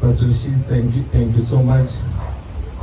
Pastor Rashid, thank you so much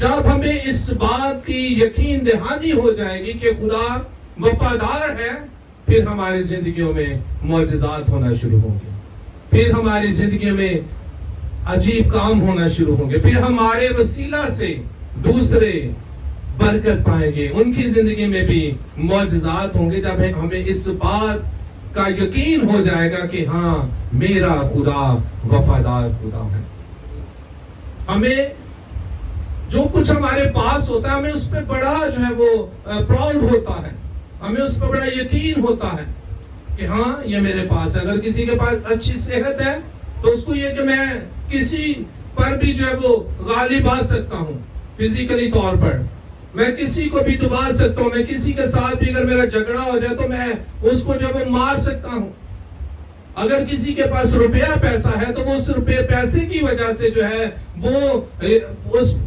جب ہمیں اس بات کی یقین دہانی ہو جائے گی کہ خدا وفادار ہے، پھر ہماری زندگیوں میں معجزات ہونا شروع ہوں گے، پھر ہماری زندگیوں میں عجیب کام ہونا شروع ہوں گے، پھر ہمارے وسیلہ سے دوسرے برکت پائیں گے، ان کی زندگی میں بھی معجزات ہوں گے، جب ہمیں اس بات کا یقین ہو جائے گا کہ ہاں میرا خدا وفادار خدا ہے۔ ہمیں جو کچھ ہمارے پاس ہوتا ہے، ہمیں اس پہ بڑا جو ہے وہ پراؤڈ ہوتا ہے، ہمیں اس پہ بڑا یقین ہوتا ہے کہ ہاں یہ میرے پاس ہے۔ اگر کسی کے پاس اچھی صحت ہے تو اس کو یہ کہ میں کسی پر بھی جو ہے وہ غالب آ سکتا ہوں، فزیکلی طور پر میں کسی کو بھی دبا سکتا ہوں، میں کسی کے ساتھ بھی اگر میرا جھگڑا ہو جائے تو میں اس کو جو ہے وہ مار سکتا ہوں۔ اگر کسی کے پاس روپیہ پیسہ ہے تو وہ اس روپے پیسے کی وجہ سے جو ہے وہ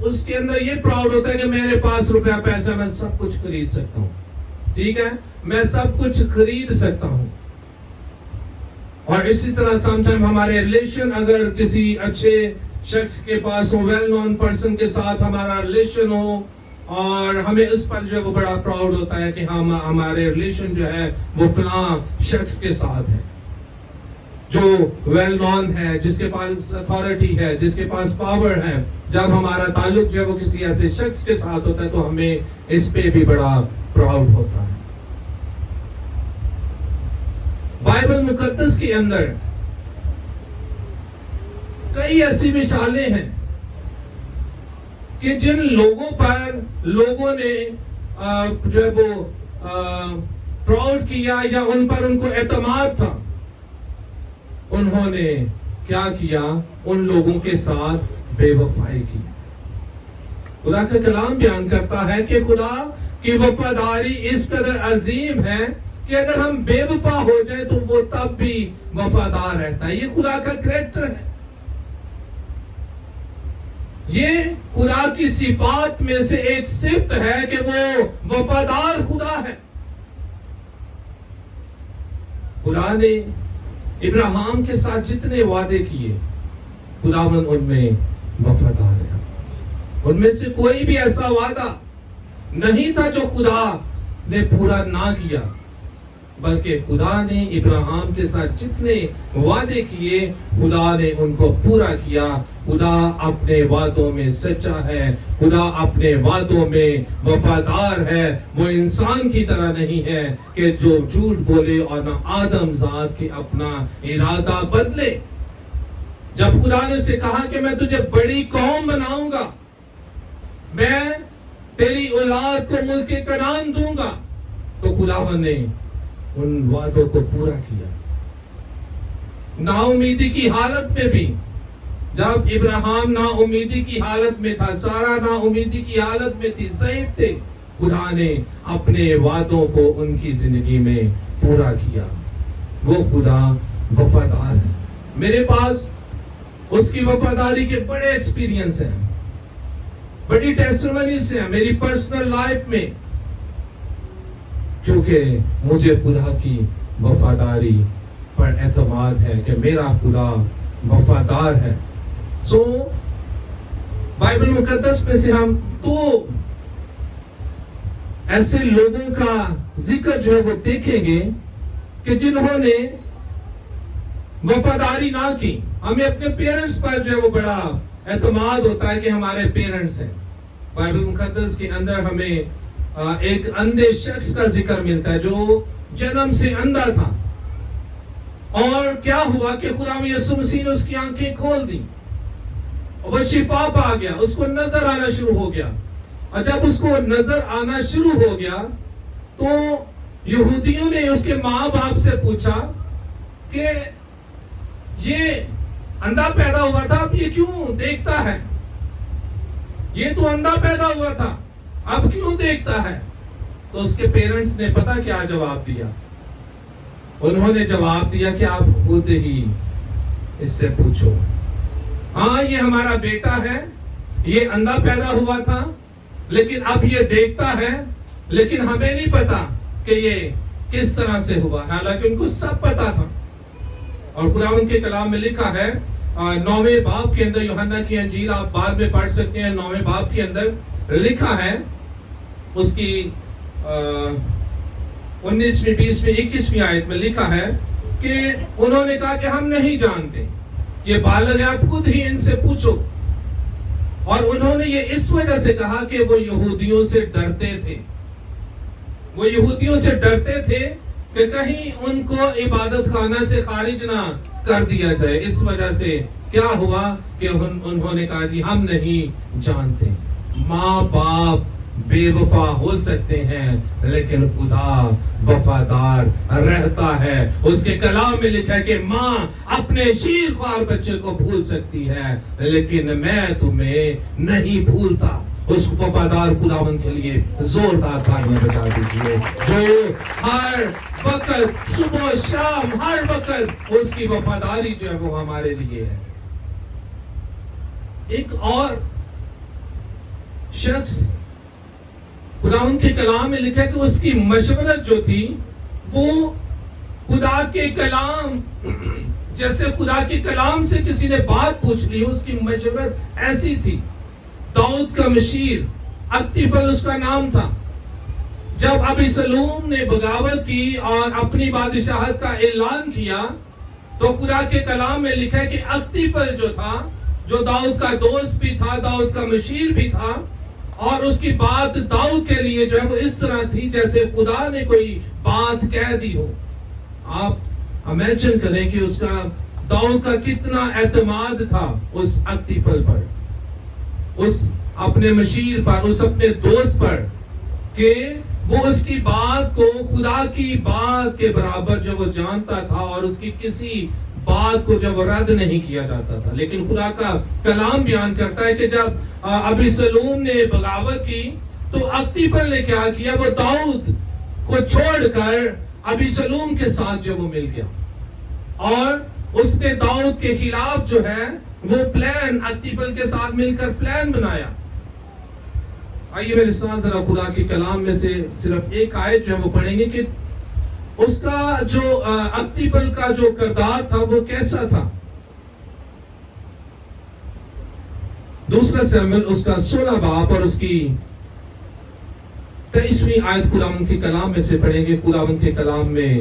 اس کے اندر یہ پراؤڈ ہوتا ہے کہ میرے پاس روپیہ پیسہ، میں سب کچھ خرید سکتا ہوں، ٹھیک ہے، میں سب کچھ خرید سکتا ہوں۔ اور اسی طرح سم ٹائم ہمارے ریلیشن اگر کسی اچھے شخص کے پاس ہو، ویل نون پرسن کے ساتھ ہمارا ریلیشن ہو، اور ہمیں اس پر جو ہے وہ بڑا پراؤڈ ہوتا ہے کہ ہمارے ریلیشن جو ہے وہ فلاں شخص کے ساتھ ہے جو ویل نون ہے، جس کے پاس اتھارٹی ہے، جس کے پاس پاور ہے۔ جب ہمارا تعلق جو ہے وہ کسی ایسے شخص کے ساتھ ہوتا ہے تو ہمیں اس پہ بھی بڑا پراؤڈ ہوتا ہے۔ بائبل مقدس کے اندر کئی ایسی مثالیں ہیں کہ جن لوگوں پر لوگوں نے جو ہے وہ پراؤڈ کیا یا ان پر ان کو اعتماد تھا، انہوں نے کیا کیا؟ ان لوگوں کے ساتھ بے وفائی کی۔ خدا کا کلام بیان کرتا ہے کہ خدا کی وفاداری اس قدر عظیم ہے کہ اگر ہم بے وفا ہو جائے تو وہ تب بھی وفادار رہتا ہے۔ یہ خدا کا کریکٹر ہے، یہ خدا کی صفات میں سے ایک صفت ہے کہ وہ وفادار خدا ہے۔ خدا نے ابراہیم کے ساتھ جتنے وعدے کیے، خداوند ان میں وفادار ہے۔ ان میں سے کوئی بھی ایسا وعدہ نہیں تھا جو خدا نے پورا نہ کیا، بلکہ خدا نے ابراہیم کے ساتھ جتنے وعدے کیے خدا نے ان کو پورا کیا۔ خدا اپنے وعدوں میں سچا ہے، خدا اپنے وعدوں میں وفادار ہے۔ وہ انسان کی طرح نہیں ہے کہ جو جھوٹ بولے اور نہ آدم ذات کے اپنا ارادہ بدلے۔ جب خدا نے اسے کہا کہ میں تجھے بڑی قوم بناؤں گا، میں تیری اولاد کو ملک کنعان دوں گا، تو خداوند نے ان وعدوں کو پورا کیا۔ نا امیدی کی حالت میں بھی، جب ابراہیم نا امیدی کی حالت میں تھا، سارا نا امیدی کی حالت میں تھی، ضعیف تھے، خدا نے اپنے وعدوں کو ان کی زندگی میں پورا کیا۔ وہ خدا وفادار ہے۔ میرے پاس اس کی وفاداری کے بڑے ایکسپیرینس ہیں، بڑی ٹیسٹیمونیز ہیں میری پرسنل لائف میں، کیونکہ مجھے خدا کی وفاداری پر اعتماد ہے کہ میرا خدا وفادار ہے۔ بائبل مقدس میں سے ہم دو ایسے لوگوں کا ذکر جو ہے وہ دیکھیں گے کہ جنہوں نے وفاداری نہ کی۔ ہمیں اپنے پیرنٹس پر جو ہے وہ بڑا اعتماد ہوتا ہے کہ ہمارے پیرنٹس ہیں۔ بائبل مقدس کے اندر ہمیں ایک اندھے شخص کا ذکر ملتا ہے جو جنم سے اندھا تھا، اور کیا ہوا کہ خدا یسوع مسیح نے اس کی آنکھیں کھول دی، وہ شفا پا گیا، اس کو نظر آنا شروع ہو گیا۔ اور جب اس کو نظر آنا شروع ہو گیا تو یہودیوں نے اس کے ماں باپ سے پوچھا کہ یہ اندھا پیدا ہوا تھا، اب یہ کیوں دیکھتا ہے؟ یہ تو اندھا پیدا ہوا تھا، اب کیوں دیکھتا ہے؟ تو اس کے پیرنٹس نے پتا کیا جواب دیا؟ انہوں نے جواب دیا کہ آپ خود ہی اس سے پوچھو۔ ہاں یہ ہمارا بیٹا ہے، یہ اندھا پیدا ہوا تھا لیکن اب یہ دیکھتا ہے، لیکن ہمیں نہیں پتا کہ یہ کس طرح سے ہوا، حالانکہ ان کو سب پتا تھا۔ اور خداوند کے کلام میں لکھا ہے 9ویں باب کے اندر، یوحنا کی انجیل آپ بعد میں پڑھ سکتے ہیں، 9ویں باب کے اندر لکھا ہے اس کی 19ویں 20ویں 21ویں آیت میں لکھا ہے کہ انہوں نے کہا کہ ہم نہیں جانتے، یہ بالغ ہے، آپ خود ہی ان سے پوچھو. اور انہوں نے یہ اس وجہ سے کہا کہ وہ یہودیوں سے ڈرتے تھے. وہ یہودیوں سے ڈرتے تھے کہ کہیں ان کو عبادت خانہ سے خارج نہ کر دیا جائے. اس وجہ سے کیا ہوا کہ انہوں نے کہا جی ہم نہیں جانتے. ماں باپ بے وفا ہو سکتے ہیں لیکن خدا وفادار رہتا ہے. اس کے کلام میں لکھا ہے کہ ماں اپنے شیر خوار بچے کو بھول سکتی ہے لیکن میں تمہیں نہیں بھولتا. اس وفادار خداوند کے لیے زوردار تالیاں بجا دیجیے جو ہر وقت صبح شام ہر وقت اس کی وفاداری جو ہے وہ ہمارے لیے ہے. ایک اور شخص خداوند کے کلام میں لکھا ہے کہ اس کی مشورت جو تھی وہ خدا کے کلام، جیسے خدا کے کلام سے کسی نے بات پوچھ لی، اس کی مشورت ایسی تھی. داؤد کا مشیر اکتیفل اس کا نام تھا. جب ابیسلوم نے بغاوت کی اور اپنی بادشاہت کا اعلان کیا تو خدا کے کلام میں لکھا ہے کہ اکتیفل جو تھا، جو داؤد کا دوست بھی تھا، داؤد کا مشیر بھی تھا، اور اس کی بات داؤد کے لیے جو ہے وہ اس طرح تھی جیسے خدا نے کوئی بات کہہ دی ہو. آپ امیجن کریں کہ اس کا داؤد کا کتنا اعتماد تھا اس اکتیفل پر، اس اپنے مشیر پر، اس اپنے دوست پر، کہ وہ اس کی بات کو خدا کی بات کے برابر جو وہ جانتا تھا اور اس کی کسی بات کو جب رد نہیں کیا جاتا تھا. لیکن خدا کا کلام بیان کرتا ہے کہ جب ابیسلوم نے بغاوت کی تو اکتیفل نے کیا کیا، وہ داؤد کو چھوڑ کر ابیسلوم کے ساتھ جو وہ مل گیا اور اس نے داؤد کے خلاف جو ہے وہ پلان اکتیفل کے ساتھ مل کر پلان بنایا. آئیے میرے ساتھ ذرا خدا کے کلام میں سے صرف ایک آیت جو ہے وہ پڑھیں گے کہ اس کا جو اکتیفل کا جو کردار تھا وہ کیسا تھا. دوسرا سیموئیل اس کا 16 باب اور اس کی 23ویں آیت خداوند کے کلام میں سے پڑھیں گے. خداوند کے کلام میں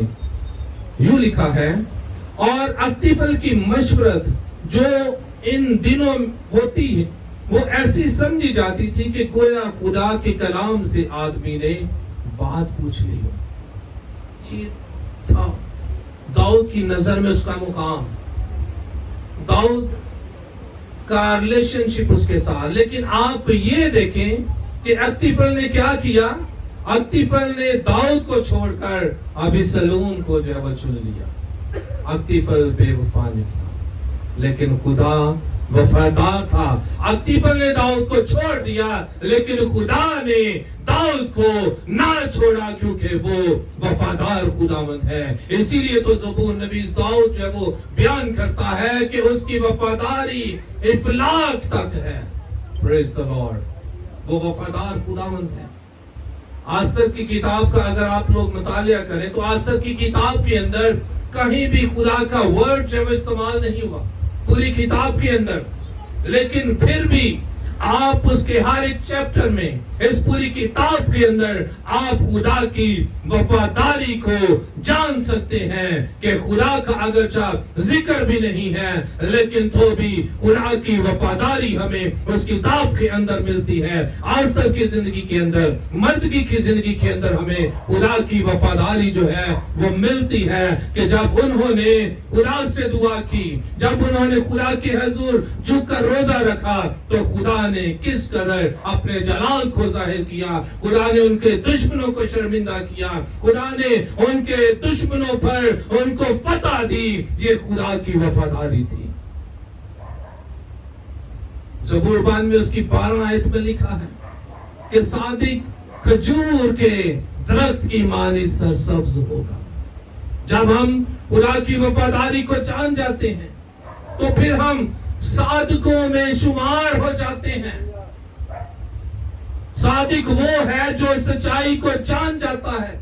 یوں لکھا ہے، اور اکتیفل کی مشورت جو ان دنوں ہوتی ہے وہ ایسی سمجھی جاتی تھی کہ گویا خدا کے کلام سے آدمی نے بات پوچھ لی ہو. یہ تھا داؤد کی نظر میں اس کا مقام، داؤد کا ریلیشن شپ اس کے ساتھ. لیکن آپ یہ دیکھیں کہ اکتیفل نے کیا کیا، اکتیفل نے داؤد کو چھوڑ کر ابیسلوم کو جو ہے وہ چن لیا. اکتیفل بے وفا نکلا لیکن خدا وفادار تھا. اکتیفل نے داؤد کو چھوڑ دیا لیکن خدا نے داؤد کو نہ چھوڑا کیونکہ وہ وفادار خداوند ہے. اسی لیے تو زبور نویس داؤد جو ہے وہ بیان کرتا ہے کہ اس کی وفاداری افلاک تک ہے. پریز دی لارڈ. وہ وفادار خداوند ہے. آستر کی کتاب کا اگر آپ لوگ مطالعہ کریں تو آستر کی کتاب کے اندر کہیں بھی خدا کا ورڈ جو ہے استعمال نہیں ہوا پوری کتاب کے اندر. لیکن پھر بھی آپ اس کے ہر ایک چیپٹر میں اس پوری کتاب کے اندر آپ خدا کی وفاداری کو جان سکتے ہیں کہ خدا کا اگرچہ ذکر بھی نہیں ہے لیکن تو بھی خدا کی وفاداری ہمیں اس کتاب کے اندر ملتی ہے. آج تک کی زندگی کے اندر، مردگی کی زندگی کے اندر ہمیں خدا کی وفاداری جو ہے وہ ملتی ہے کہ جب انہوں نے خدا سے دعا کی، جب انہوں نے خدا کے حضور جھک کر روزہ رکھا تو خدا نے کس قدر اپنے جلال کو ظاہر کیا. خدا نے ان کے دشمنوں کو شرمندہ کیا، خدا نے ان کے دشمنوں پر ان کو فتح دی. یہ خدا کی وفاداری تھی. زبور بان میں اس کی 12 آیت میں لکھا ہے کہ صادق کھجور کے درخت کی مانند سرسبز ہوگا. جب ہم خدا کی وفاداری کو جان جاتے ہیں تو پھر ہم صادقوں میں شمار ہو جاتے ہیں. صادق وہ ہے جو سچائی کو جان جاتا ہے،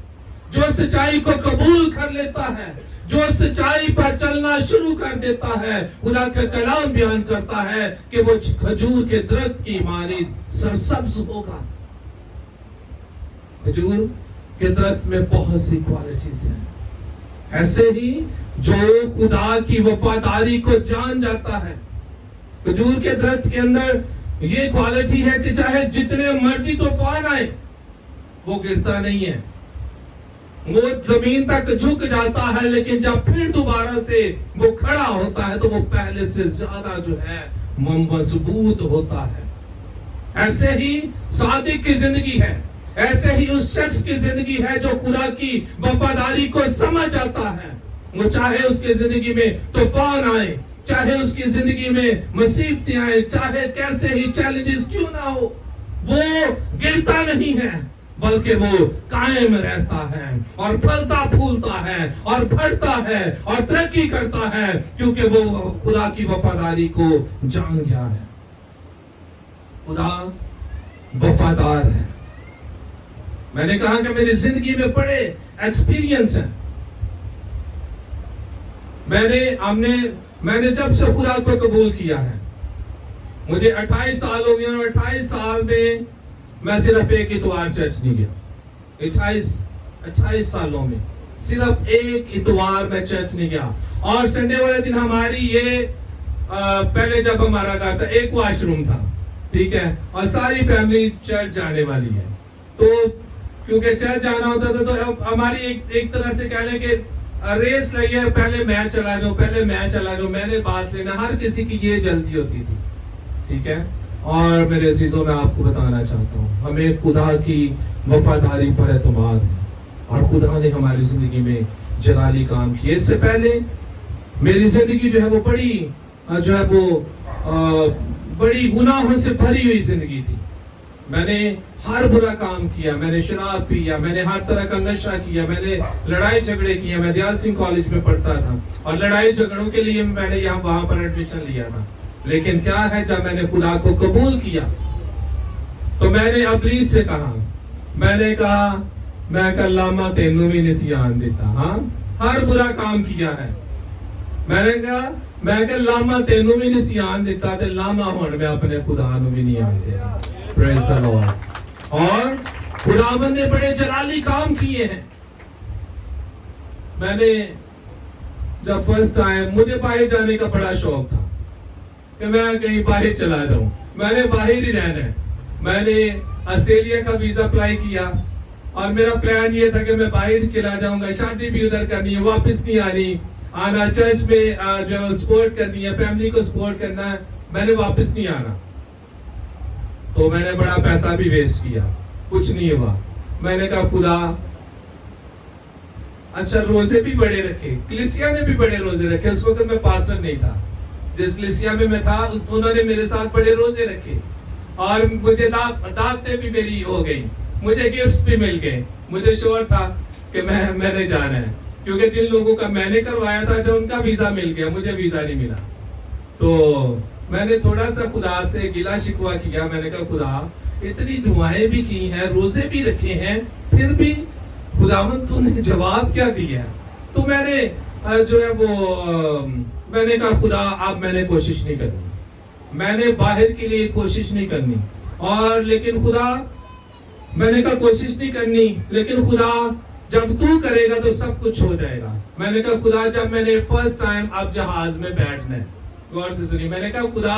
جو سچائی کو قبول کر لیتا ہے، جو سچائی پر چلنا شروع کر دیتا ہے، خدا کا کلام بیان کرتا ہے کہ وہ کھجور کے درخت کی مانند سرسبز ہوگا۔ کھجور کے درخت میں بہت سی کوالٹیز ہیں۔ ایسے ہی جو خدا کی وفاداری کو جان جاتا ہے، کھجور کے درخت کے اندر یہ کوالٹی ہے کہ چاہے جتنے مرضی طوفان آئے وہ گرتا نہیں ہے، وہ زمین تک جھک جاتا ہے، لیکن جب پھر دوبارہ سے وہ کھڑا ہوتا ہے تو وہ پہلے سے زیادہ جو ہے مضبوط ہوتا ہے۔ ایسے ہی صادق کی زندگی ہے، ایسے ہی اس شخص کی زندگی ہے جو خدا کی وفاداری کو سمجھ آتا ہے۔ وہ چاہے اس کی زندگی میں طوفان آئے، چاہے اس کی زندگی میں مصیبتیں آئے، چاہے کیسے ہی چیلنجز کیوں نہ ہو، وہ گرتا نہیں ہے بلکہ وہ قائم رہتا ہے اور پھلتا پھولتا ہے اور بڑھتا ہے اور ترقی کرتا ہے، کیونکہ وہ خدا کی وفاداری کو جان گیا ہے۔ خدا وفادار ہے۔ میں نے کہا کہ میری زندگی میں بڑے ایکسپیرینس ہیں۔ میں نے جب سے خدا کو قبول کیا ہے، مجھے 28 سال ہو گئے اور 28 سال میں صرف ایک اتوار چرچ نہیں گیا۔ 28 سالوں میں صرف ایک اتوار میں چرچ نہیں گیا۔ اور سنڈے والے دن ہماری یہ پہلے جب ہمارا گھر تھا ایک واش روم تھا، ٹھیک ہے، اور ساری فیملی چرچ جانے والی ہے، تو کیونکہ چرچ جانا ہوتا تھا تو ہماری ایک طرح سے کہہ لیں کہ ریس لگی ہے، پہلے میں چلا جاؤں، میں نے بات لینا، ہر کسی کی یہ جلدی ہوتی تھی، ٹھیک ہے۔ اور میرے عزیزوں میں آپ کو بتانا چاہتا ہوں، ہمیں خدا کی وفاداری پر اعتماد ہے اور خدا نے ہماری زندگی میں جلالی کام کیے۔ اس سے پہلے میری زندگی جو ہے وہ بڑی گناہوں سے بھری ہوئی زندگی تھی۔ میں نے ہر برا کام کیا، میں نے شراب پیا، میں نے ہر طرح کا نشہ کیا، میں نے لڑائی جھگڑے کیا۔ میں دیال سنگھ کالج میں پڑھتا تھا اور لڑائی جھگڑوں کے لیے میں نے وہاں پر ایڈمیشن لیا تھا۔ لیکن کیا ہے، جب میں نے خدا کو قبول کیا تو میں نے ابلیس سے کہا، میں کہ لاما تینوں بھی نسیان دیتا، ہاں ہر برا کام کیا ہے، میں کہ لاما تینوں بھی نسیان دیتا تے لاما ہون میں اپنے خدا نو بھی نہیں آن دیتا۔ پریز دی لارڈ۔ اور خداوند نے بڑے جلالی کام کیے ہیں۔ میں نے جب فرسٹ ٹائم، مجھے باہر جانے کا بڑا شوق تھا کہ میں کہیں باہر چلا جاؤں، میں نے باہر ہی رہنا ہے۔ میں نے آسٹریلیا کا ویزا اپلائی کیا اور میرا پلان یہ تھا کہ میں باہر چلا جاؤں گا، شادی بھی ادھر کرنی ہے، واپس نہیں آنی، آنا چرچ میں جو ہے سپورٹ کرنی ہے، فیملی کو سپورٹ کرنا ہے، میں نے واپس نہیں آنا۔ تو میں نے بڑا پیسہ بھی ویسٹ کیا، کچھ نہیں ہوا۔ میں نے کہا خدا، اچھا روزے بھی بڑے رکھے، کلیسیا نے بھی بڑے روزے رکھے۔ اس وقت میں پاسٹر نہیں تھا، جس کلیسیا میں تھا انہوں نے میرے ساتھ بڑے روزے رکھے اور مجھے دعوتیں بھی میری ہو گئی، مجھے گفٹس بھی مل گئے۔ مجھے شور تھا کہ میں نے جانا ہے، کیونکہ جن لوگوں کا میں نے کروایا تھا جو ان کا ویزا مل گیا، مجھے ویزا نہیں ملا۔ تو میں نے تھوڑا سا خدا سے گلا شکوہ کیا، میں نے کہا خدا، اتنی دعائیں بھی کی ہیں، روزے بھی رکھے ہیں، پھر بھی خداوند تو نے جواب کیا دیا؟ تو میں نے جو ہے میں نے کہا خدا، اب میں نے کوشش نہیں کرنی، میں نے باہر کے لیے کوشش نہیں کرنی، اور لیکن خدا، میں نے کہا کوشش نہیں کرنی، لیکن خدا جب تو کرے گا تو سب کچھ ہو جائے گا۔ میں نے کہا خدا، جب میں نے فرسٹ ٹائم اب جہاز میں بیٹھنا ہے، غور سے سنی، میں نے کہا خدا،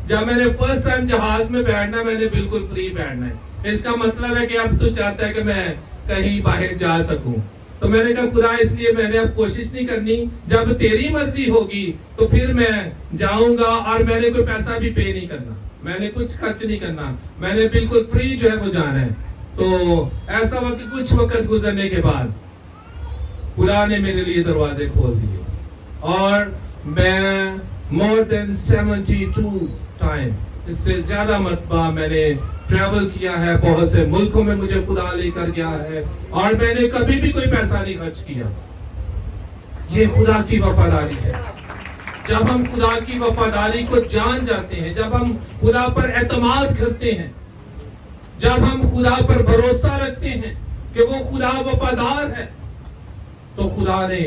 جب میں نے فرسٹ ٹائم جہاز میں بیٹھنا، میں نے بالکل فری بیٹھنا ہے۔ اس کا مطلب ہے کہ اب تو چاہتا ہے کہ میں کہیں باہر جا سکوں۔ تو میں نے کہا خدا، اس لیے میں نے اب کوشش نہیں کرنی، جب تیری مرضی ہوگی تو پھر میں جاؤں گا، اور میں نے کوئی پیسہ بھی پے نہیں کرنا، میں نے کچھ خرچ نہیں کرنا، میں نے بالکل فری جو ہے وہ جانا ہے۔ تو ایسا ہوا کہ کچھ وقت گزرنے کے بعد خدا نے میرے لیے دروازے کھول دیے، اور میں more than 72 ٹائم، اس سے زیادہ مرتبہ میں نے ٹریول کیا ہے، بہت سے ملکوں میں مجھے خدا لے کر گیا ہے، اور میں نے کبھی بھی کوئی پیسہ نہیں خرچ کیا۔ یہ خدا کی وفاداری ہے۔ جب ہم خدا کی وفاداری کو جان جاتے ہیں، جب ہم خدا پر اعتماد کرتے ہیں، جب ہم خدا پر بھروسہ رکھتے ہیں کہ وہ خدا وفادار ہے، تو خدا نے